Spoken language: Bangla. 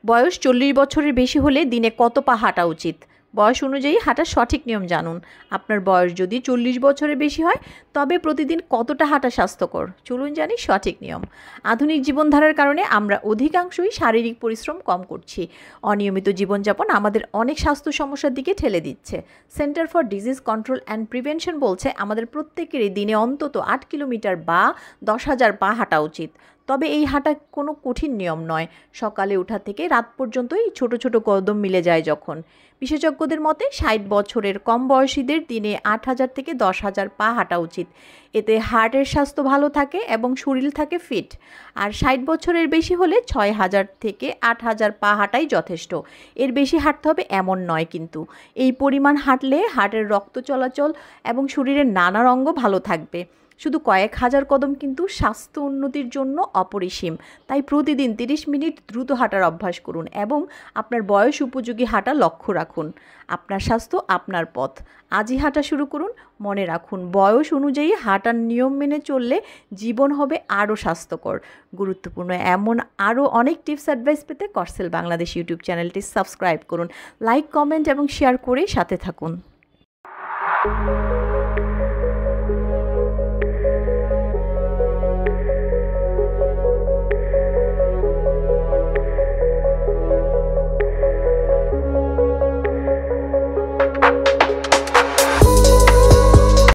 বয়স 40 বছরের বেশি হলে দিনে কত পা হাঁটা উচিত? বয়স অনুযায়ী হাঁটার সঠিক নিয়ম জানুন। আপনার বয়স যদি 40 বছরের বেশি হয় তবে প্রতিদিন কতটা হাঁটা স্বাস্থ্যকর? চলুন জানি সঠিক নিয়ম। আধুনিক জীবনধারার কারণে আমরা অধিকাংশই শারীরিক পরিশ্রম কম করছি। অনিয়মিত জীবনযাপন আমাদের অনেক স্বাস্থ্য সমস্যার দিকে ঠেলে দিচ্ছে। Centre for disease control and prevention বলছে আমাদের প্রত্যেকেরই দিনে অন্তত 8 কিলোমিটার বা 10,000 পা হাঁটা উচিত। তবে এই হাঁটা কোনো কঠিন নিয়ম নয়। সকালে ওঠা থেকে রাত পর্যন্তই ছোট ছোট কদম মিলে যায় যখন। বিশেষজ্ঞদের মতে 60 বছরের কম বয়সীদের দিনে 8,000 থেকে 10,000 পা হাঁটা উচিত। এতে হার্টের স্বাস্থ্য ভালো থাকে এবং শরীর থাকে ফিট। আর 60 বছরের বেশি হলে 6,000 থেকে 8,000 পা হাঁটাই যথেষ্ট। এর বেশি হাঁটতে হবে এমন নয় কিন্তু। এই পরিমাণ হাঁটলে হার্টের রক্ত চলাচল এবং শরীরের নানা অঙ্গ ভালো থাকবে। শুধু কয়েক হাজার কদম কিন্তু স্বাস্থ্য উন্নতির জন্য অপরিসীম। তাই প্রতিদিন 30 মিনিট দ্রুত হাঁটার অভ্যাস করুন এবং আপনার বয়স উপযোগী হাঁটা লক্ষ্য রাখুন। আপনার স্বাস্থ্য আপনার পথ। আজই হাঁটা শুরু করুন। মনে রাখুন, বয়স অনুযায়ী হাঁটার নিয়ম মেনে চললে জীবন হবে আরও স্বাস্থ্যকর। গুরুত্বপূর্ণ এমন আরও অনেক টিপস অ্যাডভাইস পেতে করসেল বাংলাদেশ ইউটিউব চ্যানেলটি সাবস্ক্রাইব করুন। লাইক, কমেন্ট এবং শেয়ার করে সাথে থাকুন।